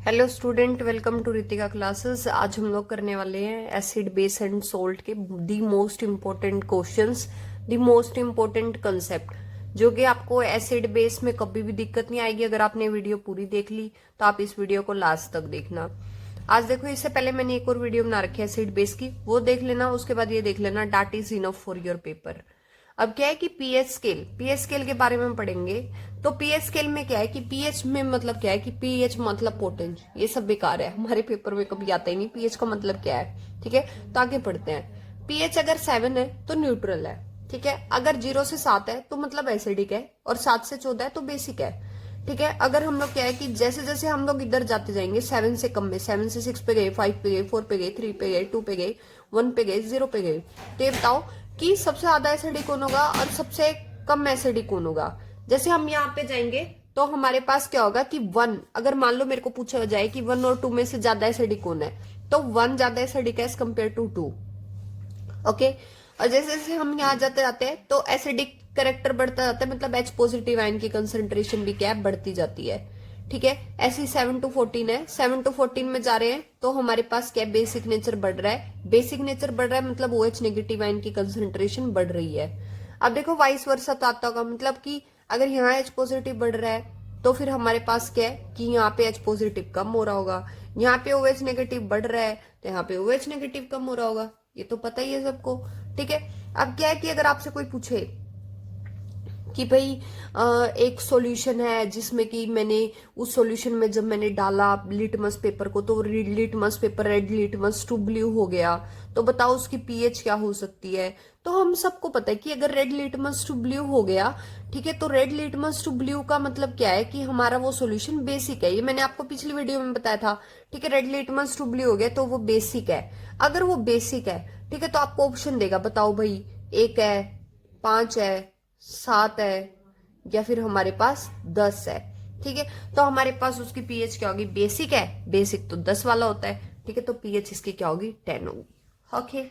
Hello student, welcome to Ritika classes. आज हम लोग करने वाले हैं एसिड बेस एंड सोल्ट के the most important questions, the most important concept, जो कि आपको एसिड बेस में कभी भी दिक्कत नहीं आएगी अगर आपने वीडियो पूरी देख ली। तो आप इस वीडियो को लास्ट तक देखना। आज देखो, इससे पहले मैंने एक और वीडियो बना रखी है एसिड बेस की, वो देख लेना। उसके बाद ये देख लेना, that is enough for your paper. अब क्या है कि पीएच स्केल के बारे में पढ़ेंगे। तो पीएच स्केल में क्या है कि पीएच में मतलब क्या है कि पीएच मतलब पोटेंस, ये सब बेकार है, हमारे पेपर में कभी आता ही नहीं पीएच का मतलब क्या है। ठीक है, तो आगे पढ़ते हैं। पीएच अगर 7 है तो न्यूट्रल है। ठीक है, अगर 0 से 7 है तो मतलब एसिडिक है, और 7 से 14 है तो बेसिक है। ठीक है, अगर हम लोग क्या है कि जैसे जैसे हम लोग इधर जाते जाएंगे 7 से कम में, 7 से 6 पे गए, 5 पे गए, 4 पे गए, 3 पे गए, 2 पे गए, 1 पे गए, 0 पे गए, तो ये बताओ कि सबसे ज्यादा एसिडिक कौन होगा और सबसे कम एसिडिक कौन होगा। जैसे हम यहाँ पे जाएंगे तो हमारे पास क्या होगा कि 1, अगर मान लो मेरे को पूछा जाए कि 1 और 2 में से ज्यादा एसिडिक कौन है, तो 1 ज्यादा एसिडिक है एज कम्पेयर टू 2। ओके, और जैसे जैसे हम यहाँ जाते जाते हैं तो एसिडिक करेक्टर बढ़ता जाता है, मतलब एच पॉजिटिव आयन की कंसेंट्रेशन भी क्या है, बढ़ती जाती है। ठीक है, ऐसी 7 to 14 है, 7 to 14 में जा रहे हैं तो हमारे पास क्या बेसिक नेचर बढ़ रहा है। बेसिक नेचर बढ़ रहा है मतलब OH नेगेटिव आयन की कंसेंट्रेशन बढ़ रही है। अब देखो वाइस वर्सा तो आता होगा, मतलब कि अगर यहाँ H पॉजिटिव बढ़ रहा है तो फिर हमारे पास क्या है कि यहाँ पे H पॉजिटिव कम हो रहा होगा, यहाँ पे OH नेगेटिव बढ़ रहा है तो यहाँ पे OH नेगेटिव कम हो रहा होगा। ये तो पता ही है सबको। ठीक है, अब क्या है कि अगर आपसे कोई पूछे कि भाई एक सॉल्यूशन है जिसमें कि मैंने उस सॉल्यूशन में जब मैंने डाला लिटमस पेपर को तो litmus paper red litmus to blue हो गया, तो बताओ उसकी पीएच क्या हो सकती है। तो हम सबको पता है कि अगर रेड लिटमस टू ब्लू हो गया, ठीक है, तो रेड लिटमस टू ब्लू का मतलब क्या है कि हमारा वो सॉल्यूशन बेसिक है। ये मैंने आपको पिछली वीडियो में बताया था। ठीक है, रेड लिटमस टू ब्लू हो गया तो वो बेसिक है। अगर वो बेसिक है, ठीक है, तो आपको ऑप्शन देगा, बताओ भाई 1 है, 5 है, 7 है, या फिर हमारे पास 10 है। ठीक है, तो हमारे पास उसकी पीएच क्या होगी, बेसिक है, बेसिक तो 10 वाला होता है। ठीक है, तो पीएच इसकी क्या होगी, 10 होगी। ओके,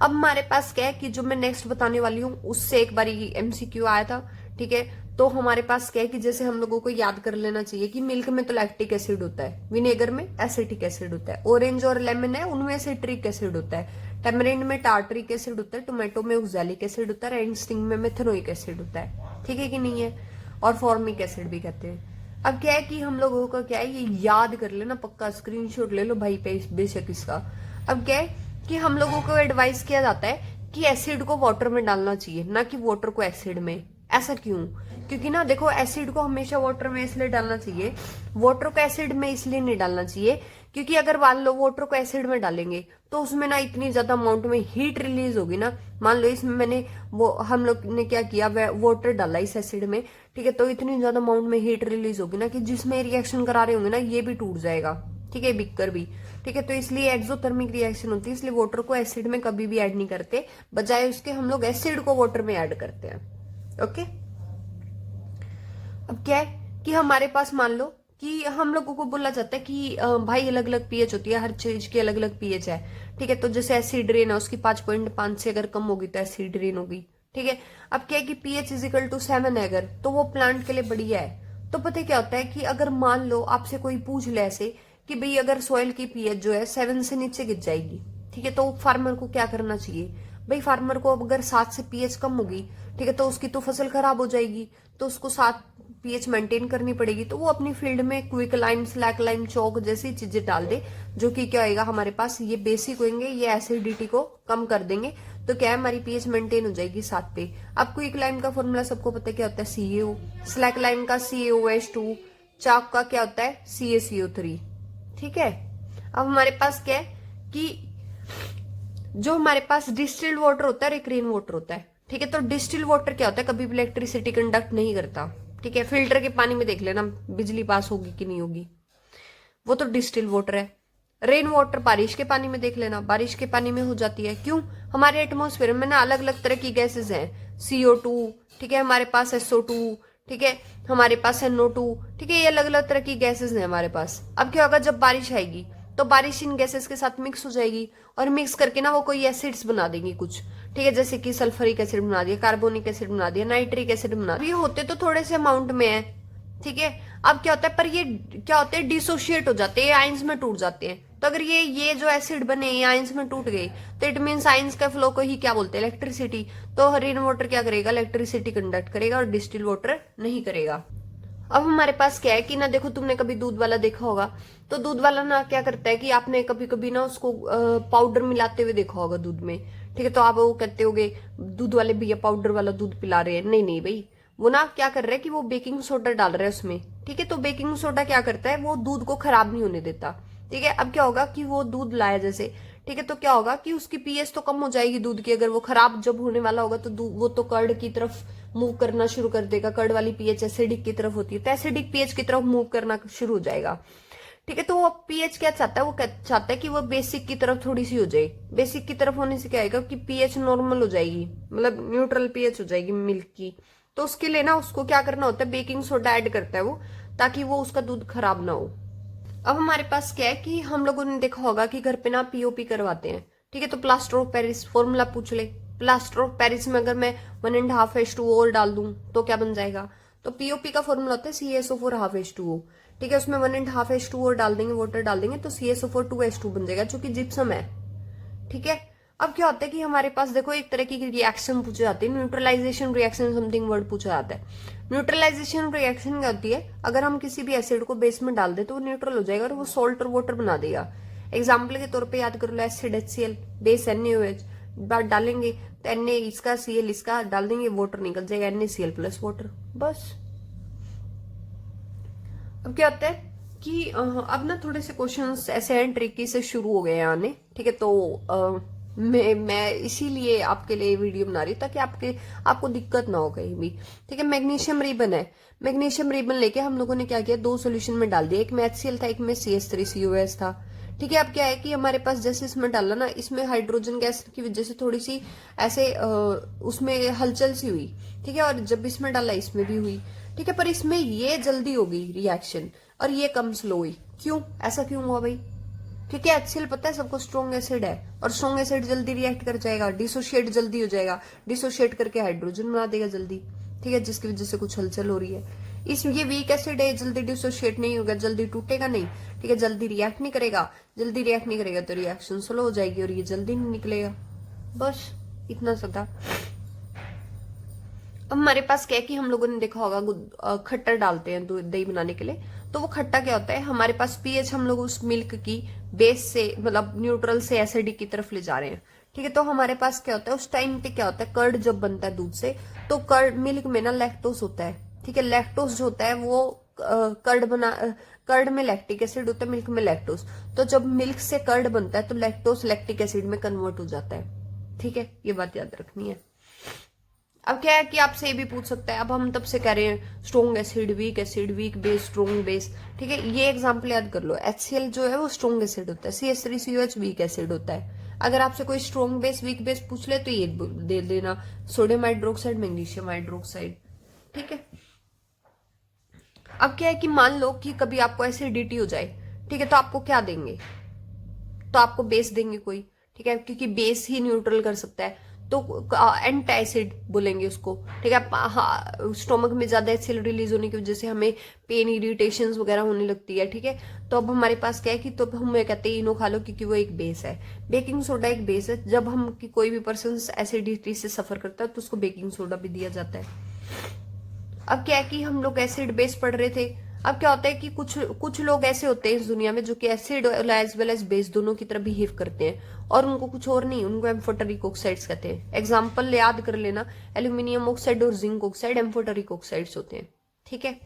अब हमारे पास क्या है कि जो मैं नेक्स्ट बताने वाली हूँ उससे एक बारी एमसीक्यू आया था। ठीक है, तो हमारे पास क्या है कि जैसे हम लोगों को याद कर लेना चाहिए कि मिल्क में तो लैक्टिक एसिड होता है, विनेगर में एसिटिक एसिड होता है, ऑरेंज और लेमन है उनमें सिट्रिक एसिड होता है, टेमरिंड में टार्टरिक एसिड होता है, टोमेटो में ऑक्सैलिक एसिड होता है, रेड स्टिंग में मेथनोइक एसिड होता है। ठीक है कि नहीं है, और फॉर्मिक एसिड भी कहते हैं। अब क्या है कि हम लोगों का क्या है, ये याद कर लेना पक्का, स्क्रीनशॉट ले लो भाई पे बेशक इसका। अब क्या है कि हम लोगों को एडवाइस किया जाता है कि एसिड को वाटर में डालना चाहिए, ना कि वाटर को एसिड में। ऐसा क्यों? क्योंकि ना देखो, एसिड को हमेशा वाटर में इसलिए डालना चाहिए, वाटर को एसिड में इसलिए नहीं डालना चाहिए क्योंकि अगर मान लो वाटर को एसिड में डालेंगे तो उसमें ना इतनी ज्यादा अमाउंट में हीट रिलीज होगी ना। मान लो इसमें मैंने वो हम लोग ने क्या किया, वाटर डाला इस एसिड में, ठीक है, तो इतनी ज्यादा अमाउंट में हीट रिलीज होगी ना कि जिसमें रिएक्शन करा रहे होंगे ना ये भी टूट जाएगा। ठीक है, बिककर भी। ठीक है, तो इसलिए एक्सोथर्मिक रिएक्शन होती है, इसलिए वाटर को एसिड में कभी भी ऐड नहीं करते, बजाय उसके हम लोग एसिड को वाटर में ऐड करते हैं। ओके, अब क्या है कि हमारे पास मान लो कि हम लोगों को बोला जाता है कि भाई अलग अलग पीएच होती है, हर चीज की अलग अलग पीएच है। ठीक है, तो जैसे एसिड रेन है उसकी 5.5 से अगर कम होगी तो एसिड रेन होगी। ठीक है, अब क्या है कि पीएच इज इक्वल टू 7 है अगर, तो वो प्लांट के लिए बढ़िया है। तो पता है क्या होता है कि अगर मान लो आपसे कोई पूछ ले ऐसे कि भाई अगर सॉइल की पीएच जो है 7 से नीचे गिर जाएगी, ठीक है, तो फार्मर को क्या करना चाहिए। भाई फार्मर को अगर 7 से पीएच कम होगी, ठीक है, तो उसकी तो फसल खराब हो जाएगी, तो उसको 7 पीएच मेंटेन करनी पड़ेगी, तो वो अपनी फील्ड में क्विक लाइम, स्लैक लाइम, चौक जैसी चीजें डाल दे, जो कि क्या होगा हमारे पास, ये बेसिक होंगे, ये एसिडिटी को कम कर देंगे, तो क्या है हमारी पीएच मेंटेन हो जाएगी 7 पे। अब क्विक लाइम का फॉर्मूला सबको पता है क्या होता है, CaO, स्लैक लाइम का CaOH2, चाक का क्या होता है, CaCO3। ठीक है, अब हमारे पास क्या है कि जो हमारे पास डिस्टिल्ड वाटर होता है और एक रेन वाटर होता है। ठीक है, तो डिस्टिल्ड वाटर क्या होता है, कभी भी इलेक्ट्रिसिटी कंडक्ट नहीं करता। ठीक है, फिल्टर के पानी में देख लेना बिजली पास होगी कि नहीं होगी, वो तो डिस्टिल्ड वाटर है। रेन वाटर बारिश के पानी में देख लेना, बारिश के पानी में हो जाती है। क्यों? हमारे एटमोस्फेयर में ना अलग अलग तरह की गैसेस हैं, CO2, ठीक है, हमारे पास SO2, ठीक है, हमारे पास NO2, ठीक है, ये अलग अलग तरह की गैसेस हैं हमारे पास। अब क्या होगा, जब बारिश आएगी तो बारिश इन गैसेस के साथ मिक्स हो जाएगी, और मिक्स करके ना वो कोई एसिड्स बना देंगी कुछ। ठीक है, जैसे कि सल्फरिक एसिड बना दिया, कार्बोनिक एसिड बना दिया, नाइट्रिक एसिड बना दिया। ये होते तो थोड़े से अमाउंट में है, ठीक है। अब क्या होता है, पर ये क्या होते हैं, डिसोशिएट हो जाते हैं, आयंस में टूट जाते हैं। तो अगर ये जो एसिड बने ये आयंस में टूट गए तो इट मीन्स आयंस का फ्लो को ही क्या बोलते हैं, इलेक्ट्रिसिटी। तो रेन वाटर क्या करेगा, इलेक्ट्रिसिटी कंडक्ट करेगा और डिस्टिल वाटर नहीं करेगा। अब हमारे पास क्या है कि ना, देखो तुमने कभी दूध वाला देखा होगा, तो दूध वाला ना क्या करता है कि आपने कभी कभी ना उसको पाउडर मिलाते हुए देखा होगा दूध में। ठीक है, तो आप वो कहते होगे दूध वाले भैया पाउडर वाला दूध पिला रहे हैं। नहीं नहीं भाई, वो ना क्या कर रहा है कि वो बेकिंग सोडा डाल रहा है उसमें। ठीक है, तो बेकिंग सोडा क्या करता है, वो दूध को खराब नहीं होने देता। ठीक है, अब क्या होगा कि वो दूध लाया जैसे, ठीक है, तो क्या होगा कि उसकी पीएच तो कम हो जाएगी दूध की। अगर वो खराब जब होने वाला होगा तो वो तो कर्ड की तरफ मूव करना शुरू कर देगा। कर्ड वाली पीएच एसिडिक की तरफ होती है, तो एसिडिक पीएच की तरफ मूव करना शुरू हो जाएगा। ठीक है, तो वो पीएच क्या चाहता है, वो चाहता है कि वो बेसिक की तरफ थोड़ी सी हो जाए। बेसिक की तरफ होने से क्या आएगा कि पीएच नॉर्मल हो जाएगी, मतलब न्यूट्रल पीएच हो जाएगी मिल्क की। तो उसके लिए ना उसको क्या करना होता है, बेकिंग सोडा ऐड करता है वो, ताकि वो उसका दूध खराब ना हो। अब हमारे पास क्या है कि हम लोगों ने देखा होगा कि घर पे ना पीओपी करवाते हैं। ठीक है, तो प्लास्टर ऑफ पेरिस फॉर्मूला पूछ ले। प्लास्टर ऑफ पेरिस में अगर मैं 1.5H2O और डाल दूं तो क्या बन जाएगा, तो पीओपी का फॉर्मूला होता है CaSO4 H2O। ठीक है, उसमें 1.5H2O डाल देंगे, वाटर डाल देंगे, तो CaSO4 2H2 बन जाएगा, जो कि जिप्सम है। ठीक है, अब क्या होता है कि हमारे पास देखो एक तरह की रिएक्शन पूछे जाती है, न्यूट्रलाइजेशन रिएक्शन समथिंग वर्ड पूछा जाता है। न्यूट्रलाइजेशन रिएक्शन क्या होती है, अगर हम किसी भी एसिड को बेस में डाल दे तो वो न्यूट्रल हो जाएगा और वो सॉल्ट और वाटर बना देगा। एग्जाम्पल के तौर पे याद कर लो, एसिड HCl, बेस NaOH, बात डालेंगे तो Na इसका Cl इसका डाल देंगे, वाटर निकल जाएगा NaCl प्लस वाटर, बस। अब क्या होता है कि अब ना थोड़े से क्वेश्चंस ऐसे हैं ट्रिकी से शुरू हो गए हैं आने। ठीक है, तो मैं इसीलिए आपके लिए वीडियो बना रही हूँ ताकि आपको दिक्कत ना हो कहीं भी। ठीक है, मैग्नीशियम रिबन है। मैग्नीशियम रिबन लेके हम लोगों ने क्या किया, 2 सॉल्यूशन में डाल दिया, एक में HCl था, एक में CH3COS था। ठीक है, अब क्या है कि हमारे पास जैसे इसमें डाला ना, इसमें हाइड्रोजन गैस की वजह से थोड़ी सी ऐसे उसमें हलचल सी हुई। ठीक है, और जब इसमें डाला इसमें भी हुई। ठीक है, पर इसमें ये जल्दी हो गई रिएक्शन और ये कम स्लो हुई। क्यों, ऐसा क्यों हुआ भाई, क्योंकि HCl पता है सबको स्ट्रॉन्ग एसिड है, और स्ट्रॉन्ग एसिड जल्दी रिएक्ट कर जाएगा, डिसोशिएट जल्दी हो जाएगा, डिसोशिएट करके हाइड्रोजन बना देगा जल्दी। ठीक है, जिसकी वजह से कुछ हलचल हो रही है। ये वीक एसिड है, जल्दी डिसोशिएट नहीं होगा, जल्दी टूटेगा नहीं। ठीक है, जल्दी रिएक्ट नहीं करेगा, जल्दी रिएक्ट नहीं करेगा तो रिएक्शन स्लो हो जाएगी और ये जल्दी नहीं निकलेगा, बस इतना सा था। अब हमारे पास क्या है कि हम लोगों ने देखा होगा खट्टा डालते हैं दही बनाने के लिए, तो वो खट्टा क्या होता है, हमारे पास पीएच हम लोग उस मिल्क की बेस से मतलब न्यूट्रल से एसिडिक की तरफ ले जा रहे हैं। ठीक है, तो हमारे पास क्या होता है उस टाइम पे, क्या होता है कर्ड जब बनता है दूध से, तो कर्ड मिल्क में ना लैक्टोस होता है। ठीक है, लैक्टोस जो होता है वो कर्ड में लैक्टिक एसिड होता है, मिल्क में लैक्टोस। तो जब मिल्क से कर्ड बनता है तो लैक्टोस लैक्टिक एसिड में कन्वर्ट हो जाता है। ठीक है, ये बात याद रखनी है। अब क्या है कि आपसे ये भी पूछ सकता है, अब हम तब से कह रहे हैं strong acid weak base strong base. ठीक है, ये एग्जांपल याद कर लो, HCl जो है वो स्ट्रॉन्ग एसिड होता है, CH3COH वीक एसिड होता है। अगर आपसे कोई स्ट्रॉन्ग बेस वीक बेस पूछ ले तो ये दे देना, सोडियम हाइड्रोक्साइड मैग्नीशियम हाइड्रोक्साइड। ठीक है, अब क्या है कि मान लो कि कभी आपको एसिडिटी हो जाए, ठीक है, तो आपको क्या देंगे, तो आपको बेस देंगे कोई। ठीक है, क्योंकि बेस ही न्यूट्रल कर सकता है, तो एंटासिड बोलेंगे उसको। ठीक है, हाँ, स्टोमक में ज्यादा एसिड रिलीज होने की वजह से हमें पेन इरिटेशन वगैरह होने लगती है। ठीक है, तो अब हमारे पास क्या है कि तो हम कहते हैं इनो खा लो क्योंकि वो एक बेस है। बेकिंग सोडा एक बेस है, जब हम कि कोई भी पर्सन एसिडिटी से सफर करता है तो उसको बेकिंग सोडा भी दिया जाता है। अब क्या है कि हम लोग एसिड बेस पढ़ रहे थे। अब क्या होता है कि कुछ लोग ऐसे होते हैं इस दुनिया में जो कि acid as well as base दोनों की तरह बिहेव करते हैं, और उनको कुछ और नहीं, उनको एम्फोटेरिक ऑक्साइड्स कहते हैं। एग्जाम्पल याद कर लेना, एल्यूमिनियम ऑक्साइड और जिंक ऑक्साइड एम्फोटेरिक ऑक्साइड्स होते हैं। ठीक है,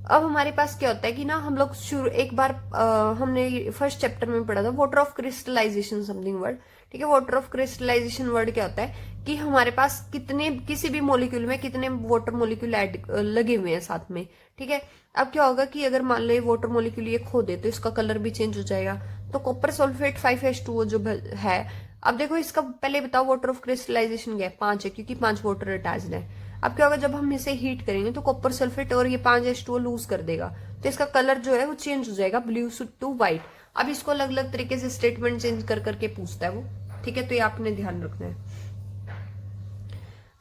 अब हमारे पास क्या होता है कि ना हम लोग शुरू एक बार हमने फर्स्ट चैप्टर में पढ़ा था water of crystallization something word. ठीक है, वाटर ऑफ क्रिस्टलाइजेशन वर्ड क्या होता है कि हमारे पास किसी भी मॉलिक्यूल में कितने वाटर मॉलिक्यूल ऐड लगे हुए हैं साथ में। ठीक है, अब क्या होगा कि अगर मान लो ये वाटर मॉलिक्यूल ये खो दे तो इसका कलर भी चेंज हो जाएगा। तो कॉपर सल्फेट 5H2O जो है, अब देखो इसका पहले बताओ वाटर ऑफ क्रिस्टलाइजेशन क्या है, 5 है क्योंकि 5 वाटर अटैच्ड है। अब क्या होगा जब हम इसे हीट करेंगे तो कॉपर सल्फेट और ये 5H2O लूज कर देगा, तो इसका कलर जो है वो चेंज हो जाएगा ब्लू टू व्हाइट। अब इसको अलग अलग तरीके से स्टेटमेंट चेंज कर करके पूछता है वो। ठीक है, तो ये आपने ध्यान रखना है।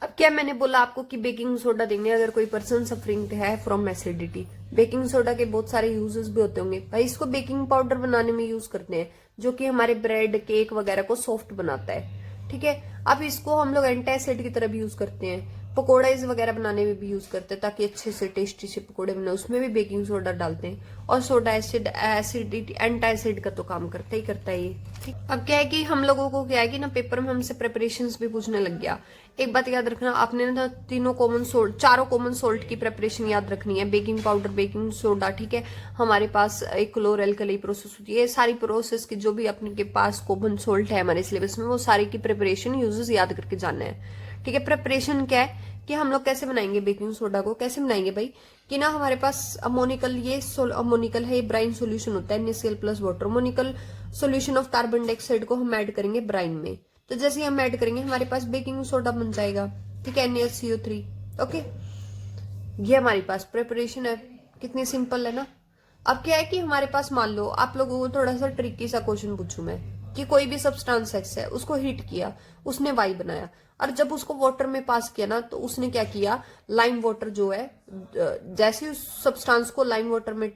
अब क्या मैंने बोला आपको कि बेकिंग सोडा देंगे अगर कोई पर्सन सफरिंग है फ्रॉम एसिडिटी। बेकिंग सोडा के बहुत सारे यूजेस भी होते होंगे भाई। इसको बेकिंग पाउडर बनाने में यूज करते हैं, जो कि हमारे ब्रेड केक वगैरह को सॉफ्ट बनाता है। ठीक है, अब इसको हम लोग एंटी एसिड की तरह भी यूज करते हैं, पकौड़े वगैरह बनाने में भी यूज करते हैं ताकि अच्छे से टेस्टी से पकौड़े बने, उसमें भी बेकिंग सोडा डालते हैं। और सोडा एसिडिटी एंटी एसिड का तो काम करता ही करता है ये। ठीक, अब क्या है कि हम लोगों को क्या है कि ना पेपर में हमसे प्रिपरेशंस भी पूछने लग गया। एक बात याद रखना, आपने ना चारों कॉमन सोल्ट की प्रिपरेशन याद रखनी है। बेकिंग पाउडर, बेकिंग सोडा, ठीक है, हमारे पास एक क्लोर एल्कली प्रोसेस होती है। सारी प्रोसेस की जो भी अपने के पास कॉमन सोल्ट है हमारे सिलेबस में, वो सारी की प्रिपरेशन यूजेस याद करके जानना है। ठीक है, प्रिपरेशन क्या है कि हम लोग कैसे बनाएंगे बेकिंग सोडा को, कैसे बनाएंगे भाई कि ना हमारे पास अमोनिकल, ये अमोनिकल है, ये ब्राइन सोल्यूशन होता है NaCl plus water. Ammoniacal solution of carbon dioxide को हम ऐड करेंगे ब्राइन में, तो जैसे हम ऐड करेंगे हमारे पास बेकिंग सोडा बन जाएगा। ठीक है, NaCO3। ओके, ये हमारे पास प्रिपरेशन है। कितनी सिंपल है ना। अब क्या है कि हमारे पास, मान लो आप लोगों को थोड़ा सा ट्रिकी सा क्वेश्चन पूछूं मैं कि कोई भी सब्सटेंस एक्स है, उसको हीट किया, उसने वाई बनाया, और जब उसको वाटर में पास किया ना, तो उसने क्या किया, लाइम वाटर जो है, जैसे उस सब्सटेंस को लाइम वाटर में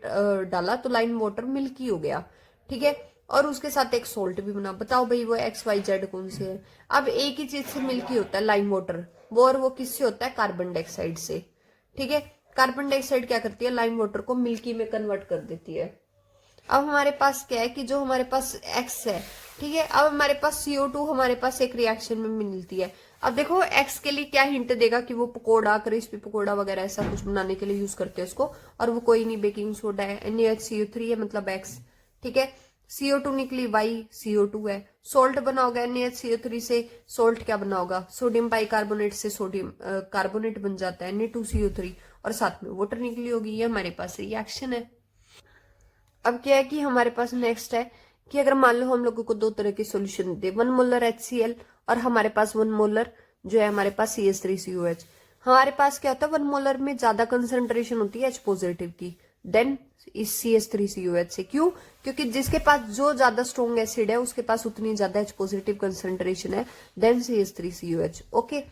डाला तो लाइम वाटर मिल्की हो गया। ठीक है, और उसके साथ एक सोल्ट भी बना। बताओ भाई वो XYZ कौन से है। अब एक ही चीज से मिल्की होता है लाइम वाटर, वो और वो किससे होता है, कार्बन डाइऑक्साइड से। ठीक है, कार्बन डाइऑक्साइड क्या करती है, लाइम वाटर को मिल्की में कन्वर्ट कर देती है। अब हमारे पास क्या है कि जो हमारे पास X है, ठीक है, अब हमारे पास CO2 हमारे पास एक रिएक्शन में मिलती है। अब देखो X के लिए क्या हिंट देगा कि वो पकोड़ा, क्रिस्पी पकोड़ा वगैरह ऐसा कुछ बनाने के लिए यूज करते हैं उसको, और वो कोई नहीं बेकिंग सोडा है, NaHCO3 है, मतलब X। ठीक है, CO2 निकली Y, CO2 है। सोल्ट बना होगा NaHCO3 से, सोल्ट क्या बना होगा, सोडियम बाइकार्बोनेट से सोडियम कार्बोनेट बन जाता है Na2CO3, और साथ में वाटर निकली होगी। ये हमारे पास रिएक्शन है। अब क्या है कि हमारे पास नेक्स्ट है कि अगर मान लो हम लोगों को दो तरह के सॉल्यूशन दे, 1 मोलर HCl और हमारे पास 1 मोलर जो है हमारे पास CH3COH। हमारे पास क्या होता है, 1 मोलर में ज्यादा कंसंट्रेशन होती है H पॉजिटिव की देन इस CH3COH से। क्यों? क्योंकि जिसके पास जो ज्यादा स्ट्रॉन्ग एसिड है उसके पास उतनी ज्यादा H पॉजिटिव कंसंट्रेशन है देन CH3COH। ओके,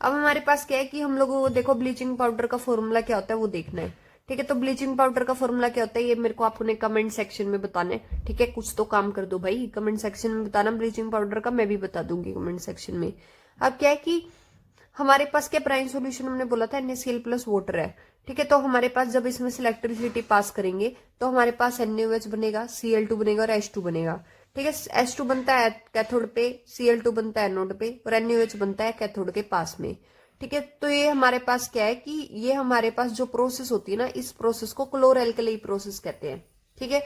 अब हमारे पास क्या है कि हम लोगों को देखो ब्लीचिंग पाउडर का फॉर्मूला क्या होता है वो देखना है। ठीक है, तो ब्लीचिंग पाउडर का फॉर्मूला क्या होता है ये मेरे को आपने कमेंट सेक्शन में बताना है। ठीक है, कुछ तो काम कर दो भाई, कमेंट सेक्शन में बताना ब्लीचिंग पाउडर का, मैं भी बता दूंगी कमेंट सेक्शन में। अब क्या है कि हमारे पास क्या ब्राइन सॉल्यूशन हमने बोला था NaCl प्लस वाटर है। ठीक है, तो हमारे पास जब इसमें से इलेक्ट्रिसिटी पास करेंगे तो हमारे पास NaOH बनेगा, Cl2 बनेगा और H2 बनेगा। ठीक है, H2 बनता है कैथोड पे, Cl2 बनता है एनोड पे, और NaOH बनता है कैथोड के पास में। ठीक है, तो ये हमारे पास क्या है कि ये हमारे पास जो प्रोसेस होती है ना, इस प्रोसेस को क्लोर एल्कली प्रोसेस कहते हैं। ठीक है,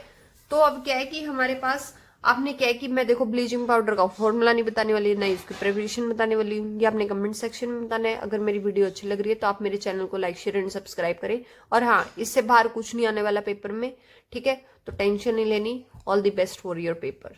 तो अब क्या है कि हमारे पास, आपने क्या है कि मैं देखो ब्लीचिंग पाउडर का फॉर्मूला नहीं बताने वाली, नहीं उसकी प्रिपरेशन बताने वाली हूँ, ये आपने कमेंट सेक्शन में बताना है। अगर मेरी वीडियो अच्छी लग रही है तो आप मेरे चैनल को लाइक शेयर एंड सब्सक्राइब करें। और हाँ, इससे बाहर कुछ नहीं आने वाला पेपर में। ठीक है, तो टेंशन नहीं लेनी। All the best for your paper.